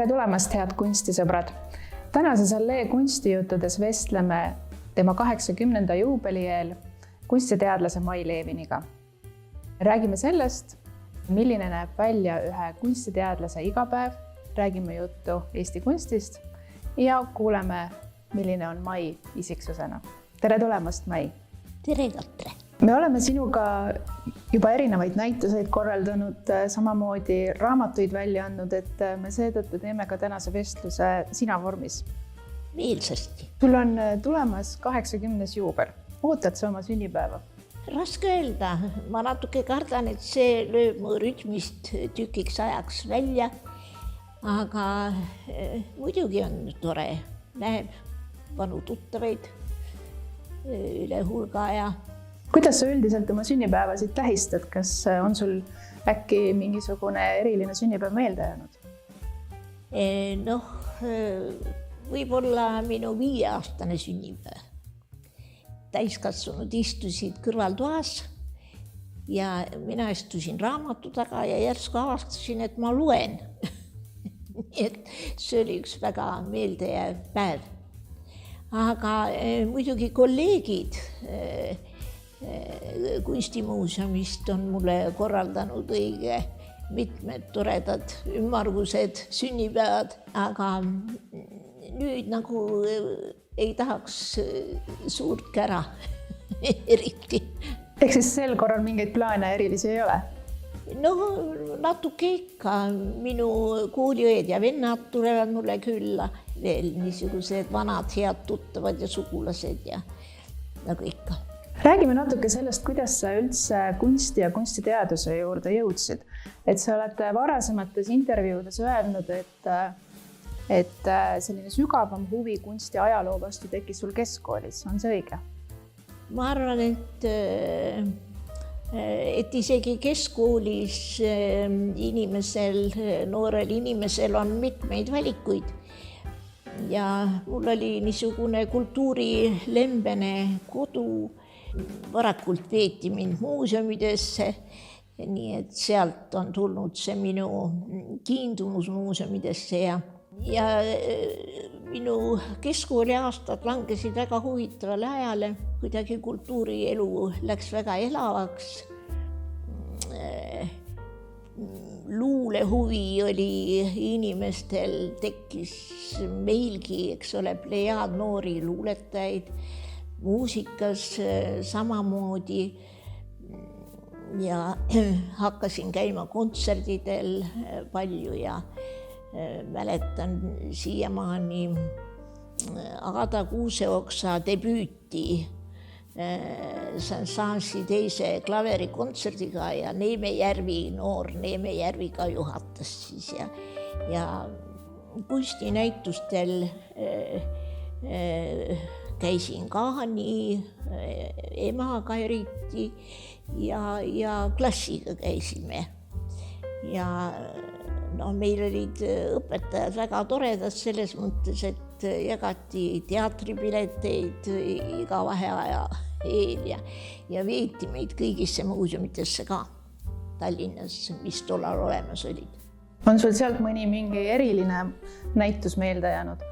Tere tulemast, head kunstisõbrad! Tänases Allee kunstijuttudes vestleme tema 80. juubeli eel kunstiteadlase Mai Leviniga. Räägime sellest, milline näeb välja ühe kunstiteadlase igapäev, räägime juttu Eesti kunstist ja kuuleme, milline on Mai isiksusena. Tere tulemast, Mai! Tere, Katre! Me oleme sinuga juba erinevaid näituseid korraldanud, samamoodi raamatuid välja andnud, et me seetõttu teeme ka tänase vestluse sina vormis. Meelsasti. Sul on tulemas 80. juubel. Ootad sa oma sünnipäeva? Raske öelda. Ma natuke kardan, et see lööb mu rütmist tükiks ajaks välja. Aga muidugi on tore. Näeb vanu tuttavaid üle hulga ja... Kuidas sa üldiselt oma sünnipäevasid tähistad? Kas on sul äkki mingisugune eriline sünnipäev meelde jäänud? Võib-olla minu 5-aastane sünnipäev. Täiskasvanud istusid kõrvaltoas ja mina istusin raamatu taga ja järsku avastasin, et ma luen. Nii et see oli üks väga meeldejääv päev. Aga muidugi kolleegid kunstimuuseumist on mulle korraldanud õige mitmed toredad ümmargused sünnipäevad, aga nüüd nagu ei tahaks suurt kära eriti. Ehk siis sel korral mingeid plaane erilisi ei ole? No natuke ikka. Minu kooliõed ja vennad tulevad mulle külla, veel niisugused vanad head tuttavad ja sugulased ja nagu ikka. Räägime natuke sellest, kuidas sa üldse kunsti ja kunstiteaduse juurde jõudsid. Et sa oled varasemates intervjuudes öelnud, et selline sügavam huvi kunsti ajaloo vastu tekkis sul keskkoolis. On see õige? Ma arvan, et isegi keskkoolis noorel inimesel on mitmeid valikuid. Ja mul oli niisugune kultuurilembene kodu. Varakult veeti mind muuseumidesse, nii et sealt on tulnud see minu kiindumus muuseumidesse ja minu keskkooli aastad langesid väga huvitavale ajale. Kuidagi kultuurielu läks väga elavaks. Luule huvi oli inimestel, tekkis meilgi, eks ole, plejaad noori luuletajaid. Muusikas samamoodi ja hakkasin käima kontserdidel palju ja mäletan siiamaani Agata Kuuseoksa debüüti Saint-Saensi teise klaverikontserdiga ja noor Neeme Järvi ka juhatas siis ja kunstinäitustel käisin ka nii emaga eriti ja klassiga käisime. Ja meil olid õpetajad väga toredad selles mõttes, et jagati teatripileteid iga vaheaja eel ja veeti meid kõigisse muuseumitesse ka Tallinnas, mis tollal olemas olid. On sul sealt mingi eriline näitus meelde jäänud?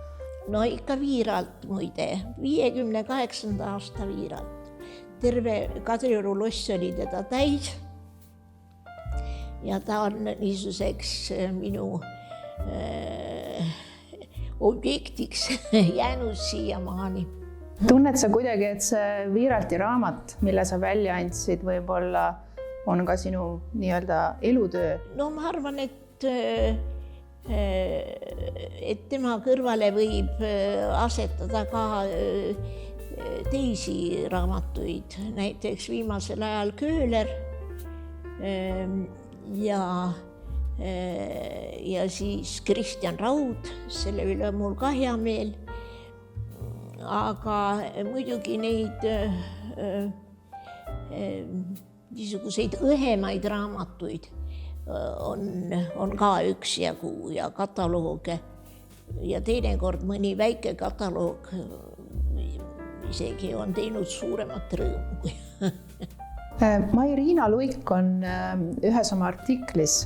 No ikka Viiralt muide, 58. aasta Viiralt. Terve Kadrioru loss oli teda täis ja ta on niisuguseks minu objektiks jäänud siiamaani. Tunned sa kuidagi, et see Viiralti raamat, mille sa välja andsid, võib-olla on ka sinu nii-öelda elutöö? No ma arvan, et tema kõrvale võib asetada ka teisi raamatuid, näiteks viimasel ajal Köhler ja siis Kristjan Raud, selle üle mul ka hea meel. Aga muidugi neid niisuguseid õhemaid raamatuid on ka üksjagu ja katalooge ja teinekord mõni väike kataloog isegi on teinud suuremat rõõmu. Mai-Riina Luik on ühes oma artiklis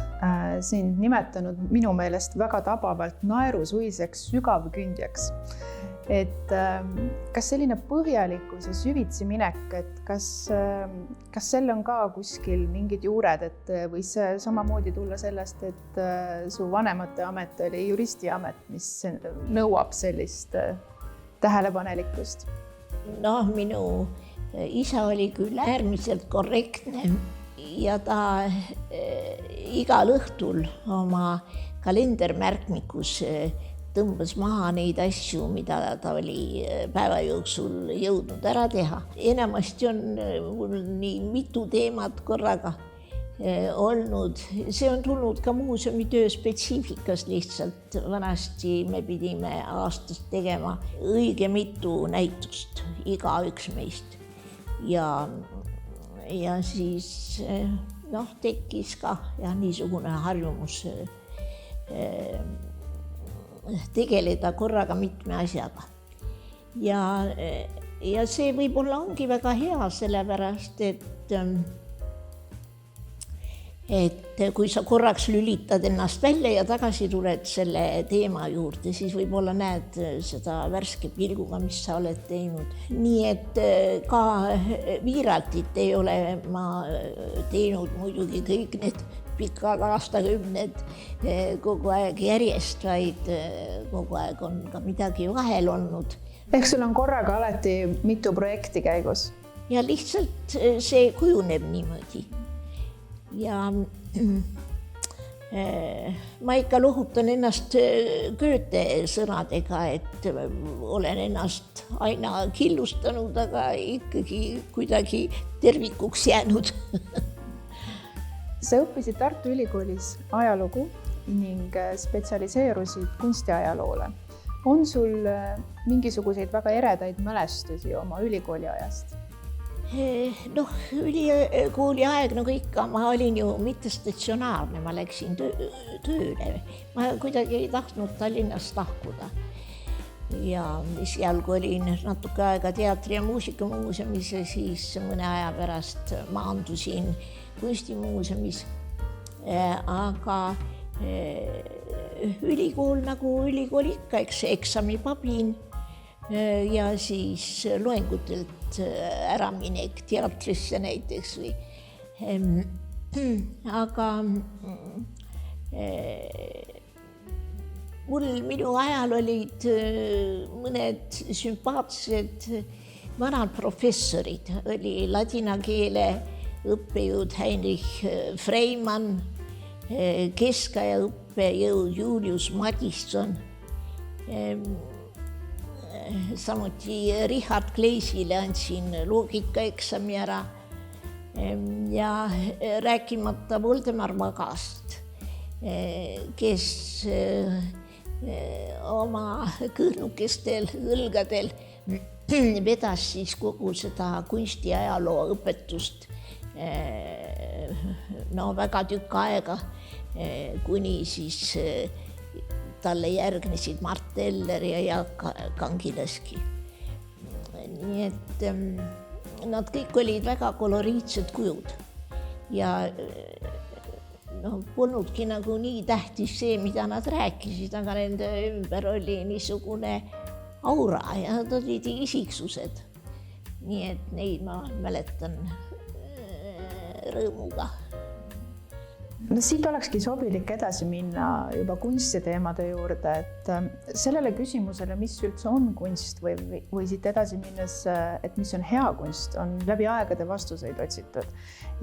sind nimetanud minu meelest väga tabavalt naerusuiseks sügavkündjaks. Et kas selline põhjalikkus ja süvitsi minek, et kas selle on ka kuskil mingid juured, et võis samamoodi tulla sellest, et su vanemate amet oli juristiamet, mis nõuab sellist tähelepanelikkust? Noh, minu isa oli küll äärmiselt korrektne ja ta igal õhtul oma kalendermärkmikus tõmbas maha neid asju, mida ta oli päeva jooksul jõudnud ära teha. Enamasti on mul nii mitu teemat korraga olnud. See on tulnud ka muuseumitöö spetsiifikas lihtsalt. Vanasti me pidime aastas tegema õige mitu näitust, igaüks meist. Ja siis tekkis ka niisugune harjumus tegeleda korraga mitme asjaga. Ja see võib-olla ongi väga hea, sellepärast, et kui sa korraks lülitad ennast välja ja tagasi tuled selle teema juurde, siis võib-olla näed seda värske pilguga, mis sa oled teinud. Nii et ka Viiratit ei ole ma teinud muidugi kõik need pikad aastakümned kogu aeg järjest, vaid kogu aeg on ka midagi vahel olnud. Ehk sul on korraga alati mitu projekti käigus? Ja lihtsalt see kujuneb niimoodi. Ja ma ikka lohutan ennast Goethe sõnadega, et olen ennast aina killustanud, aga ikkagi kuidagi tervikuks jäänud. Sa õppisid Tartu Ülikoolis ajalugu ning spetsialiseerusid kunstiajaloole. On sul mingisuguseid väga eredaid mälestusi oma ülikooli ajast? Ülikooli aeg nagu ikka, ma olin ju mitte statsionaarne, ma läksin tööle. Ma kuidagi ei tahtnud Tallinnast lahkuda. Ja esialgu olin natuke aega teatri- ja muusikamuuseumis ja siis mõne aja pärast maandusin kunstimuuseumis. Aga ülikool nagu ülikool ikka, eks eksamipabin ja siis loengutelt äraminek teatrisse näiteks või. Aga minu ajal olid mõned sümpaatsed vanad professorid. Oli ladina keele õppejõud Heinrich Freimann, keskaja õppejõud Julius Madisson, samuti Richard Kleisile andsin loogikaeksami ära ja rääkimata Voldemar Vagast, kes oma kõhnukestel õlgadel vedas siis kogu seda kunstiajaloo õpetust väga tükk aega, kuni siis talle järgnesid Mart Eller ja Jaak Kangilaski. Nii et nad kõik olid väga koloriitsed kujud ja polnudki nagu nii tähtis see, mida nad rääkisid, aga nende ümber oli niisugune aura ja nad olid isiksused. Nii et neid ma mäletan rõõmuga. Siit olekski sobilik edasi minna juba kunstiteemade juurde, et sellele küsimusele, mis üldse on kunst või siit edasi minnes, et mis on hea kunst, on läbi aegade vastuseid otsitud.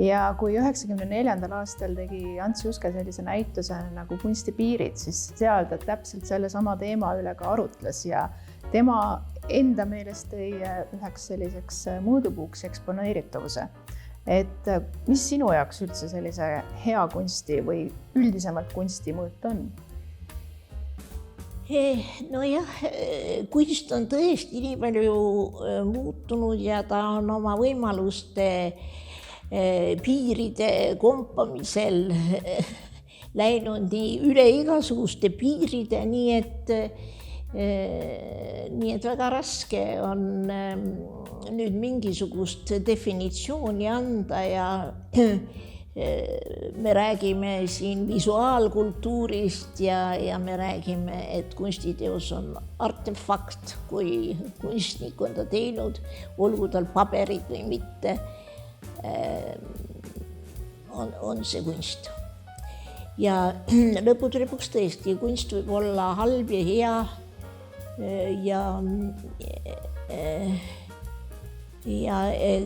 Ja kui 1994. aastal tegi Ants Juske sellise näituse nagu Kunstipiirid, siis seal ta täpselt selle sama teema üle ka arutles ja tema enda meelest tõi üheks selliseks mõõdupuuks eksponeeritavuse. Et mis sinu jaoks üldse sellise hea kunsti või üldisemalt kunsti mõõt on? Nojah, kunst on tõesti nii palju muutunud ja ta on oma võimaluste piiride kompamisel läinud nii üle igasuguste piiride, nii et Nii et väga raske on nüüd mingisugust definitsiooni anda ja me räägime siin visuaalkultuurist ja me räägime, et kunstiteos on artefakt, kui kunstnik on ta teinud, olgu tal paberid või mitte, on see kunst. Ja lõppude lõpuks tõesti, kunst võib olla halb ja hea ja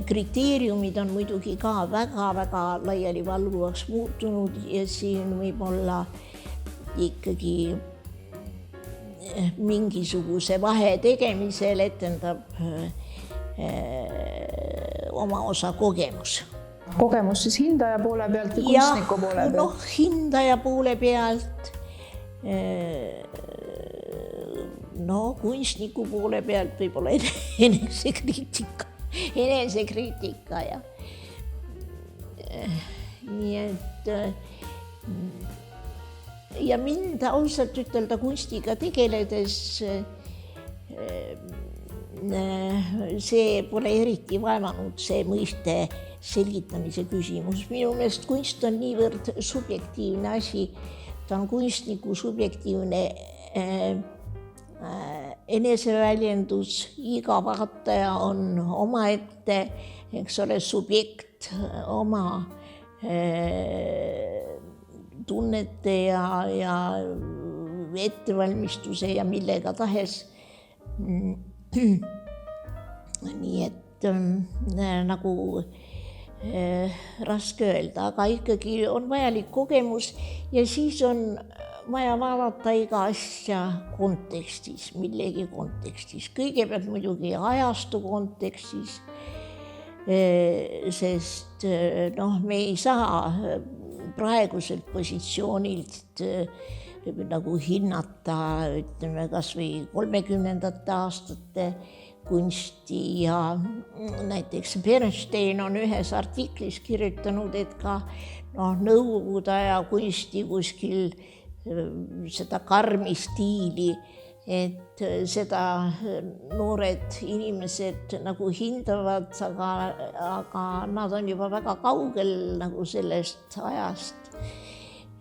kriteeriumid on muidugi ka väga-väga laialivalguvaks muutunud ja siin võib olla ikkagi mingisuguse vahe tegemisel etendab oma osa kogemus. Kogemus siis hindaja poole pealt või kunstniku poole pealt? Noh, hindaja poole pealt, kunstniku poole pealt võib-olla enesekriitika ja nii et ja mind ausalt ütelda kunstiga tegeledes see pole eriti vaevanud see mõiste selgitamise küsimus. Minu meelest kunst on niivõrd subjektiivne asi, ta on kunstniku subjektiivne eneseväljendus, iga vaataja on omaette, eks ole, subjekt oma tunnete ja ettevalmistuse ja millega tahes. Nii et nagu raske öelda, aga ikkagi on vajalik kogemus ja siis on vaja vaadata iga asja kontekstis, millegi kontekstis. Kõigepealt muidugi ajastu kontekstis, sest me ei saa praeguselt positsioonilt nagu hinnata, ütleme, kas või 30. aastate kunsti ja näiteks Bernstein on ühes artiklis kirjutanud, et ka nõukogude aja kunsti kuskil seda karmi stiili, et seda noored inimesed nagu hindavad, aga nad on juba väga kaugel nagu sellest ajast.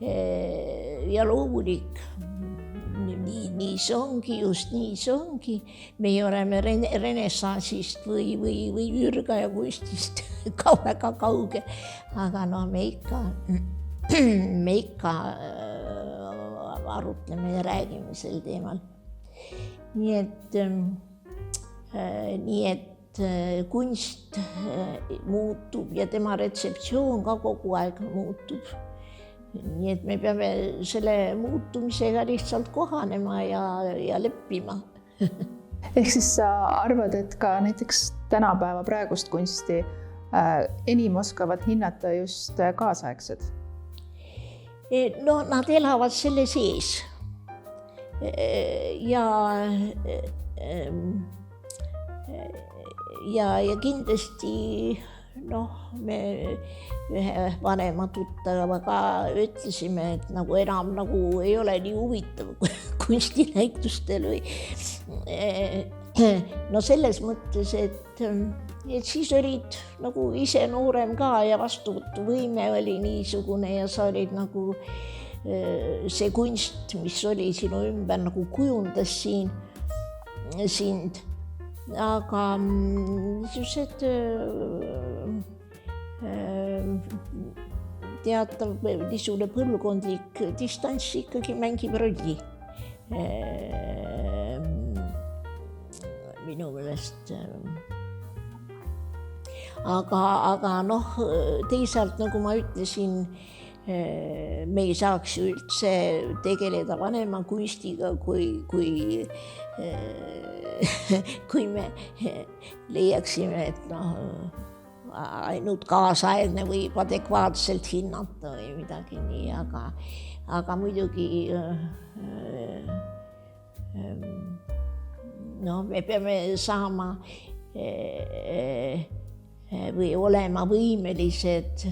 Ja loomulik, nii see ongi, just nii see ongi. Meie oleme renessansist või ürgaja kunstist väga kauge, aga me ikka arutleme ja räägime sel teemal. Nii et kunst muutub ja tema retseptsioon ka kogu aeg muutub. Nii et me peame selle muutumisega lihtsalt kohanema ja leppima. Ehk siis sa arvad, et ka näiteks tänapäeva praegust kunsti enim oskavad hinnata just kaasaegsed? Nad elavad selle sees ja kindlasti me ühe vanema tuttavaga ütlesime, et nagu enam nagu ei ole nii huvitav kunstinäitustel või selles mõttes, et siis olid nagu ise noorem ka ja vastuvõtuvõime oli niisugune ja sa olid nagu see kunst, mis oli sinu ümber, nagu kujundas sind. Aga niisugused teatav niisugune põlvkondlik distants ikkagi mängib rolli. Minu meelest. Aga teisalt, nagu ma ütlesin, me ei saaks ju üldse tegeleda vanema kunstiga, kui me leiaksime, et ainult kaasaegne võib adekvaatselt hinnata või midagi nii, aga muidugi me peame saama või olema võimelised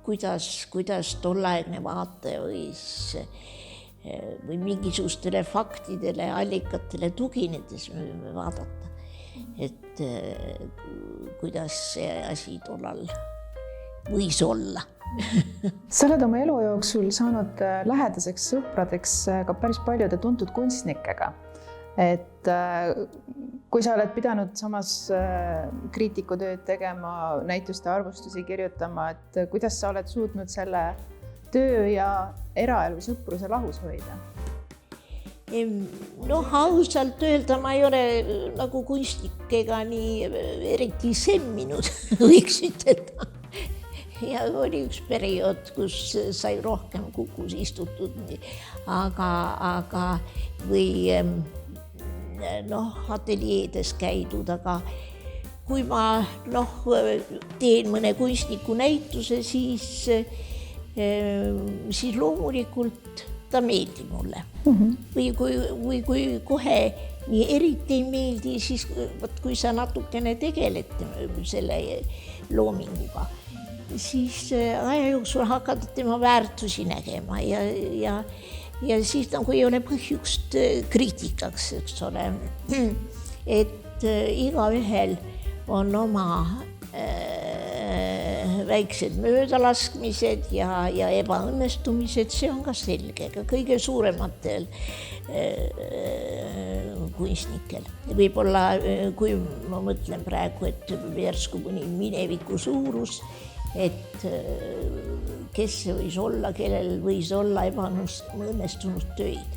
kuidas tolleaegne vaataja võis või mingisugustele faktidele, allikatele tuginedes me võime vaadata, et kuidas see asi tollal võis olla. Sa oled oma elu jooksul saanud lähedaseks sõpradeks ka päris paljude tuntud kunstnikega. Et kui sa oled pidanud samas kriitikutööd tegema, näituste arvustusi kirjutama, et kuidas sa oled suutnud selle töö ja eraelu sõpruse lahus hoida? Ausalt öelda ma ei ole nagu kunstnikega nii eriti semminud, võiks ütelda. Ja oli üks periood, kus sai rohkem kukus istutud, aga või ateljeedes käidud, aga kui ma teen mõne kunstniku näituse, siis loomulikult ta meeldib mulle. Või kui kohe nii eriti ei meeldi, siis kui sa natukene tegeled selle loominguga, siis aja jooksul hakkad tema väärtusi nägema ja siis nagu ei ole põhjust kriitikaks, eks ole. Et igaühel on oma väiksed möödalaskmised ja ebaõnnestumised, see on ka selge, ka kõige suurematel kunstnikel. Võib-olla, kui ma mõtlen praegu, et järsku mõni mineviku suurus, et kes see võis olla, kellel võis olla ebaõnnestunud töid.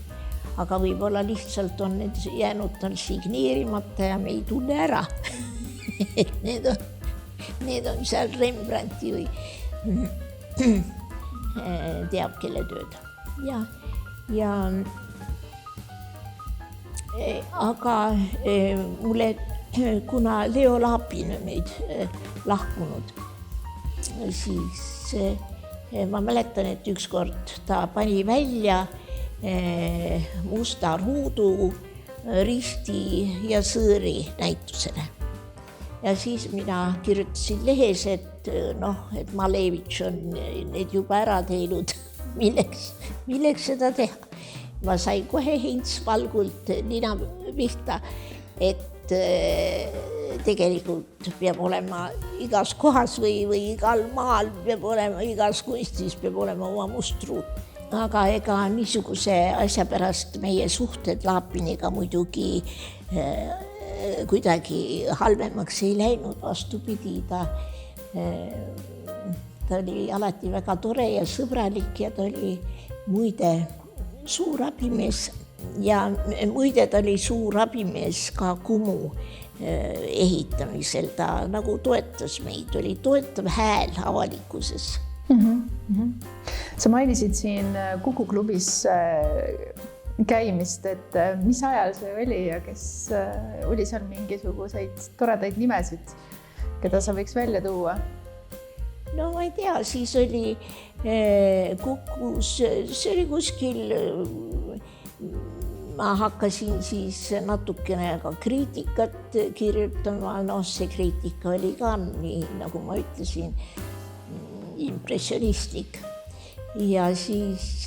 Aga võib-olla lihtsalt on need jäänud tal signeerimata ja me ei tunne ära. Et need on seal Rembrandti või teab kelle tööd. Aga mulle, kuna Leo Laapin on meid lahkunud, siis ma mäletan, et ükskord ta pani välja musta ruudu risti ja sõõri näitusele. Ja siis mina kirjutasin lehes, et Malevitš on need juba ära teinud, milleks seda teha. Ma sain kohe Heinz Valgult nina pihta, et tegelikult peab olema igas kohas või igal maal peab olema, igas kunstis peab olema oma must ruut. Aga ega niisuguse asja pärast meie suhted Laapiniga muidugi kuidagi halvemaks ei läinud, vastupidi, ta oli alati väga tore ja sõbralik ja ta oli muide suur abimees ja muide ta oli suur abimees ka Kumu ehitamisel, ta nagu toetas meid, oli toetav hääl avalikkuses. Sa mainisid siin Kuku klubis käimist, et mis ajal see oli ja kes oli seal mingisuguseid toredaid nimesid, keda sa võiks välja tuua? No ma ei tea, siis oli Kukus, see oli kuskil, ma hakkasin siis natukene ka kriitikat kirjutama, see kriitika oli ka nii, nagu ma ütlesin, impressionistlik ja siis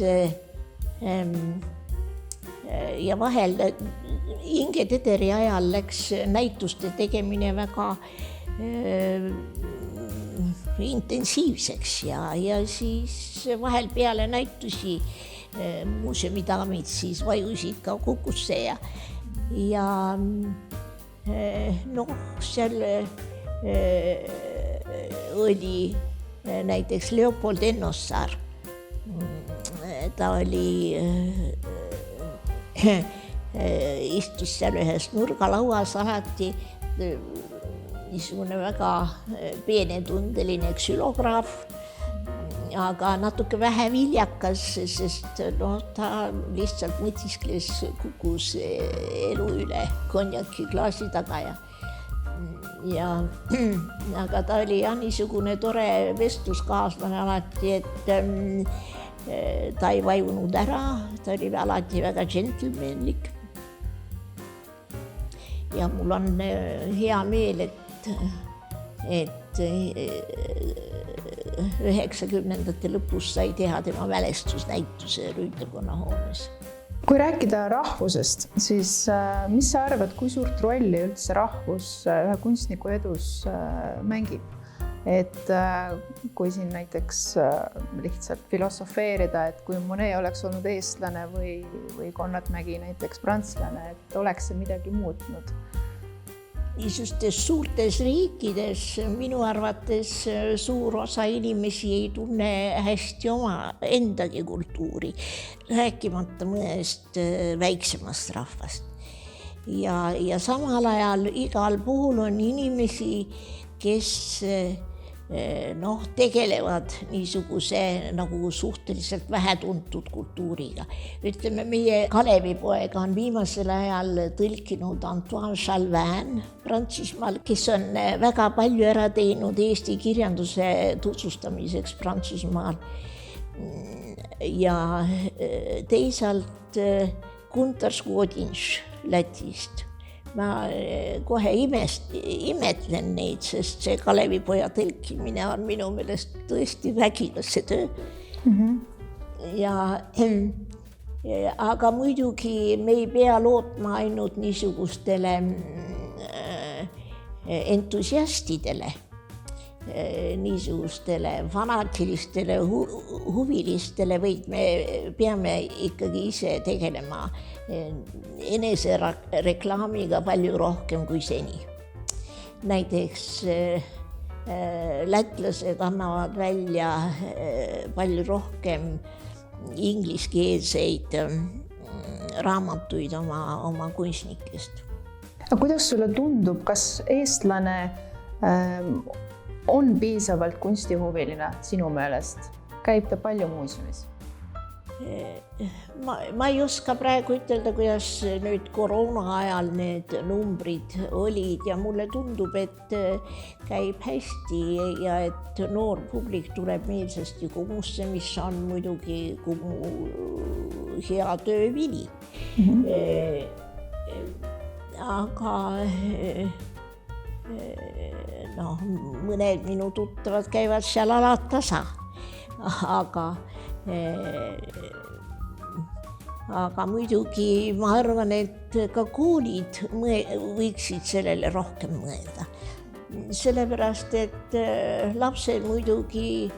ja vahel Inge Tederi ajal läks näituste tegemine väga intensiivseks ja siis vahel peale näitusi muuseumidamid siis vajusid ka Kukusse ja seal oli näiteks Leopold Ennossaar. Ta oli istus seal ühes nurgalauas alati niisugune väga peenetundeline ksülograaf, aga natuke vähe viljakas, sest ta lihtsalt mõtiskles Kukus elu üle konjaki klaasi taga aga ta oli niisugune tore vestluskaaslane alati, et ta ei vajunud ära, ta oli alati väga džentelmenlik. Ja mul on hea meel, et 90ndate lõpus sai teha tema mälestusnäituse Rüütelkonna hoones. Kui rääkida rahvusest, siis mis sa arvad, kui suurt rolli üldse rahvus ühe kunstniku edus mängib? Et kui siin näiteks lihtsalt filosofeerida, et kui Monet oleks olnud eestlane või Konrad Mägi näiteks prantslane, et oleks see midagi muutnud? Niisugustes suurtes riikides minu arvates suur osa inimesi ei tunne hästi oma endagi kultuuri, rääkimata mõnest väiksemast rahvast. Ja samal ajal igal puhul on inimesi, kes tegelevad niisuguse nagu suhteliselt vähetuntud kultuuriga. Ütleme, meie Kalevipoeg on viimasel ajal tõlkinud Antoine Chalvin Prantsusmaal, kes on väga palju ära teinud Eesti kirjanduse tutvustamiseks Prantsusmaal. Ja teisalt Gunter Škodinš Lätist. Ma kohe imetlen neid, sest see Kalevipoja tõlkimine on minu meelest tõesti vägilase töö. Aga muidugi me ei pea lootma ainult niisugustele entusiastidele, niisugustele fanaatilistele huvilistele, vaid me peame ikkagi ise tegelema enese reklaamiga palju rohkem kui seni. Näiteks lätlased annavad välja palju rohkem ingliskeelseid raamatuid oma kunstnikest. Aga kuidas sulle tundub, kas eestlane on piisavalt kunstihuviline sinu meelest? Käib ta palju muuseumis? Ma ei oska praegu ütelda, kuidas nüüd koroona ajal need numbrid olid ja mulle tundub, et käib hästi ja et noor publik tuleb meelsasti Kumusse, mis on muidugi Kumu hea töövili. Aga mõned minu tuttavad käivad seal alatasa, aga muidugi ma arvan, et ka koolid võiksid sellele rohkem mõelda. Sellepärast, et lapsed muidugi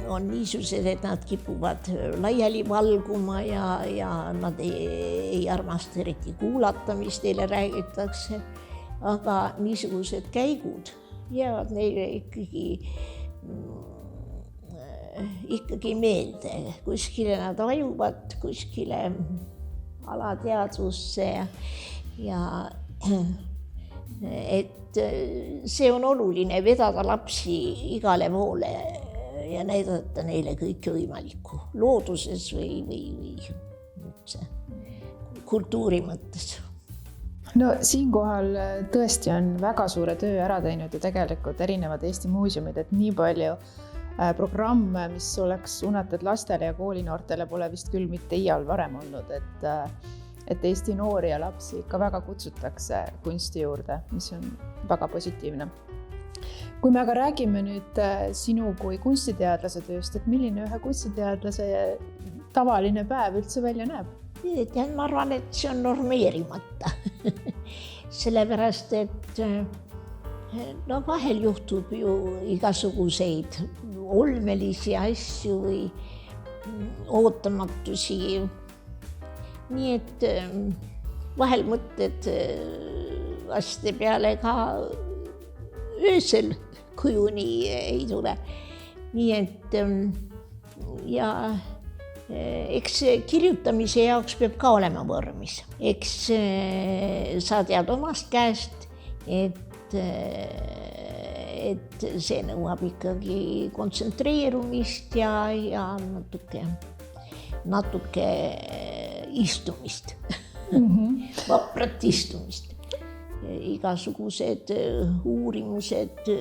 on niisugused, et nad kipuvad laiali valguma ja nad ei armasta eriti kuulata, mis teile räägitakse. Aga niisugused käigud jäävad neile ikkagi meelde. Kuskile nad vajuvad, kuskile alateadvusse ja et see on oluline vedada lapsi igale poole ja näidata neile kõike võimalikku looduses või kultuuri mõttes. No siinkohal tõesti on väga suure töö ära teinud ja tegelikult erinevad Eesti muuseumid, et nii palju programme, mis oleks suunatud lastele ja koolinoortele, pole vist küll mitte iial varem olnud, et Eesti noori ja lapsi ikka väga kutsutakse kunsti juurde, mis on väga positiivne. Kui me aga räägime nüüd sinu kui kunstiteadlase tööst, et milline ühe kunstiteadlase tavaline päev üldse välja näeb? Ma arvan, et see on normeerimata. Sellepärast, et vahel juhtub ju igasuguseid olmelisi asju või ootamatusi. Nii et vahel mõtted asjade peale ka öösel kujuni ei tule. Nii et ja eks kirjutamise jaoks peab ka olema vormis. Eks sa tead omast käest, et see nõuab ikkagi kontsentreerumist ja natuke istumist, vaprat istumist. Igasugused uurimused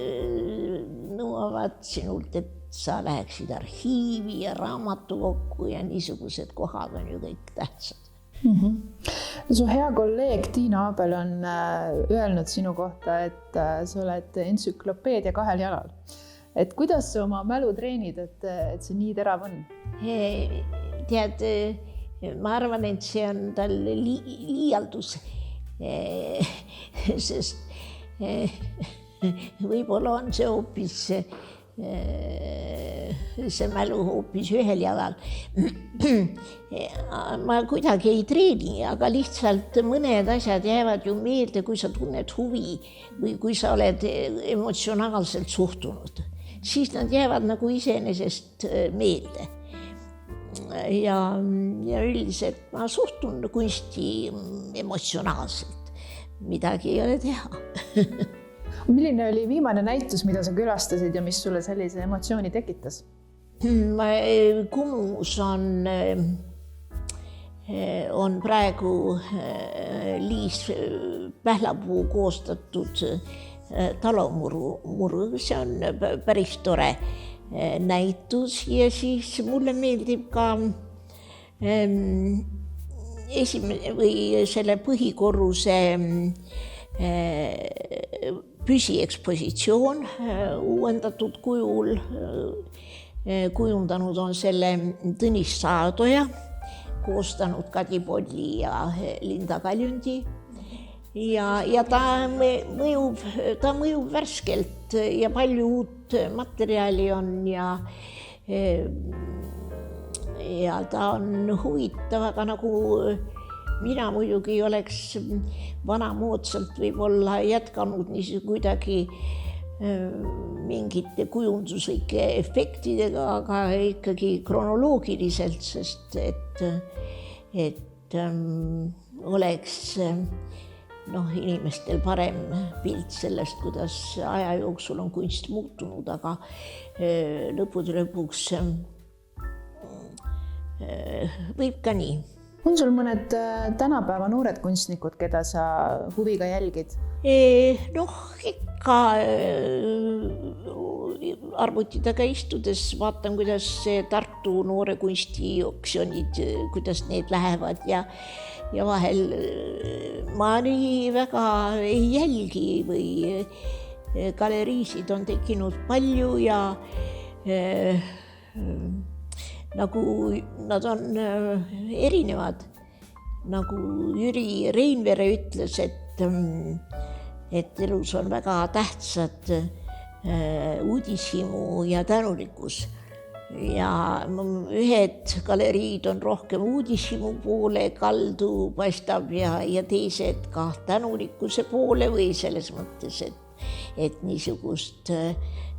nõuavad sinult, et sa läheksid arhiivi ja raamatukokku ja niisugused kohad on ju kõik tähtsad. Su hea kolleeg Tiina Abel on öelnud sinu kohta, et sa oled entsüklopeedia kahel jalal. et kuidas sa oma mälu treenid, et see nii terav on? Tead, ma arvan, et see on tal liialdus, sest võib-olla on see hoopis see mälu hoopis ühel jalal. Ma kuidagi ei treeni, aga lihtsalt mõned asjad jäävad ju meelde, kui sa tunned huvi või kui sa oled emotsionaalselt suhtunud, siis nad jäävad nagu iseenesest meelde. Ja üldiselt ma suhtun kunsti emotsionaalselt, midagi ei ole teha. Milline oli viimane näitus, mida sa külastasid ja mis sulle sellise emotsiooni tekitas? Kumus on praegu Liis Pählapuu koostatud talomuru. See on päris tore näitus ja siis mulle meeldib ka selle põhikorruse püsiekspositsioon uuendatud kujul. Kujundanud on selle Tõnis Saadoja, koostanud Kadi Polli ja Linda Kaljundi. Ja ta mõjub värskelt ja palju uut materjali on ja ta on huvitav, aga nagu mina muidugi oleks vanamoodsalt võib-olla jätkanud kuidagi mingite kujunduslike efektidega, aga ikkagi kronoloogiliselt, sest et oleks inimestel parem pilt sellest, kuidas aja jooksul on kunst muutunud, aga lõppude lõpuks võib ka nii. On sul mõned tänapäeva noored kunstnikud, keda sa huviga jälgid? Ikka arvuti taga istudes vaatan, kuidas Tartu noore kunsti oksjonid, kuidas need lähevad ja vahel ma nii väga ei jälgi või galeriisid on tekkinud palju ja nagu nad on erinevad. Nagu Jüri Reinvere ütles, et elus on väga tähtsad uudishimu ja tänulikkus. Ja ühed galeriid on rohkem uudishimu poole kaldu paistab ja teised ka tänulikkuse poole või selles mõttes, et niisugust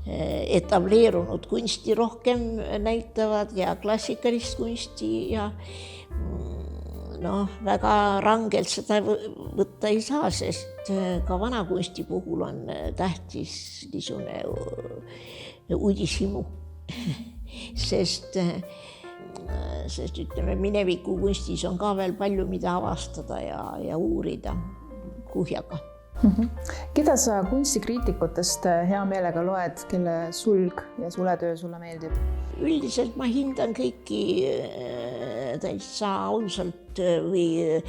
etableerunud kunsti rohkem näitavad ja klassikalist kunsti ja väga rangelt seda võtta ei saa, sest ka vanakunsti puhul on tähtis niisugune uudishimu, sest ütleme, mineviku kunstis on ka veel palju, mida avastada ja uurida kuhjaga. Keda sa kunstikriitikutest hea meelega loed, kelle sulg ja suletöö sulle meeldib? Üldiselt ma hindan kõiki täitsa ausalt või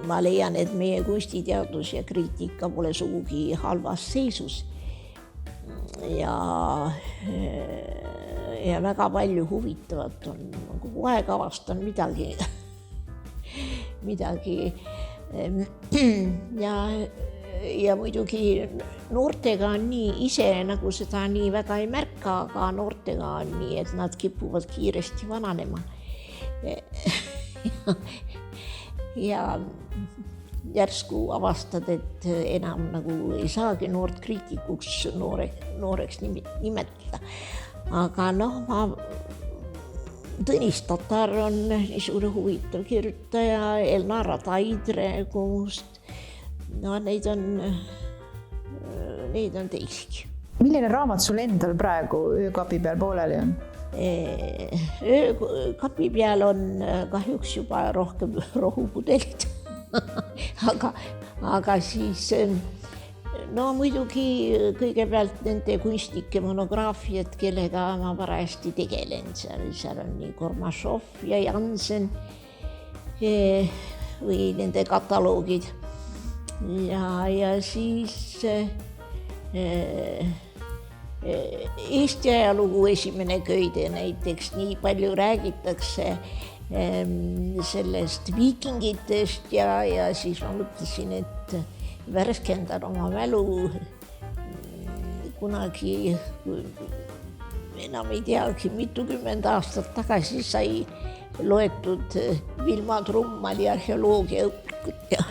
ma leian, et meie kunstiteadus ja kriitika pole sugugi halvas seisus. Ja väga palju huvitavat on, kogu aeg avastan midagi ja muidugi noortega on nii, ise nagu seda nii väga ei märka, aga noortega on nii, et nad kipuvad kiiresti vananema. Ja järsku avastad, et enam nagu ei saagi noort kriitikuks nooreks nimetada. Aga Tõnis Tatar on niisugune huvitav kirjutaja, Elnara Taidre Kumust. Neid on teisigi. Milline raamat sul endal praegu öökapi peal pooleli on? Öökapi peal on kahjuks juba rohkem rohupudelid. aga siis muidugi kõigepealt nende kunstnike monograafiad, kellega ma parajasti tegelen. Seal on nii Kormašov ja Jansen või nende kataloogid. Ja siis Eesti ajalugu esimene köide näiteks, nii palju räägitakse sellest viikingitest ja siis ma mõtlesin, et värskendan oma mälu. Kunagi, enam ei teagi, mitukümmend aastat tagasi sai loetud Vilma Trummali arheoloogiaõpikut ja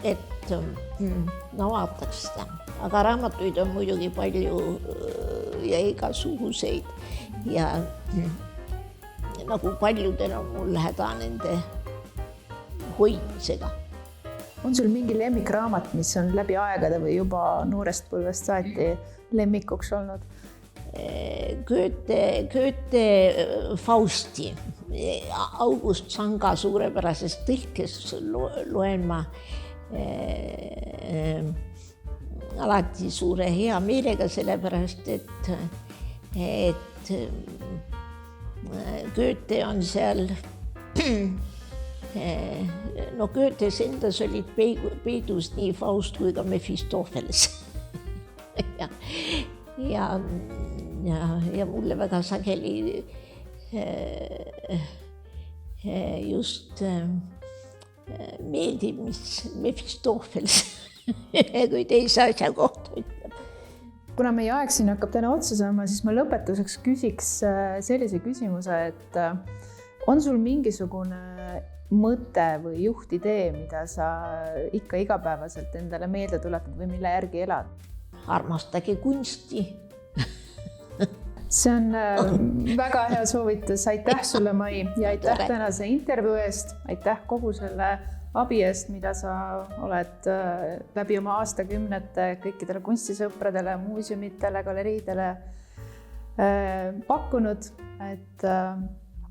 et no vaataks seda. Aga raamatuid on muidugi palju ja igasuguseid ja nagu paljudel on mul häda nende hoidmisega. On sul mingi lemmikraamat, mis on läbi aegade või juba noorest põlvest saati lemmikuks olnud? Goethe Fausti, August Sanga suurepärasest tõlkes loen ma alati suure hea meelega, sellepärast et Goethe on seal, no Goethes endas olid peidus nii Faust kui ka Mephistopheles ja mulle väga sageli just meeldib, mis Mephistopheles kui teise asja kohta ütleb. Kuna meie aeg siin hakkab täna otsa saama, siis ma lõpetuseks küsiks sellise küsimuse, et on sul mingisugune mõte või juhtidee, mida sa ikka igapäevaselt endale meelde tuletad või mille järgi elad? Armastage kunsti. See on väga hea soovitus. Aitäh sulle, Mai, ja aitäh tänase intervjuu eest. Aitäh kogu selle abi eest, mida sa oled läbi oma aastakümnete kõikidele kunstisõpradele, muuseumitele, galeriidele pakkunud. Et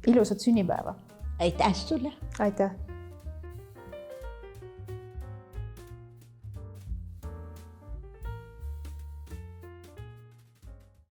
ilusat sünnipäeva. Aitäh sulle. Aitäh.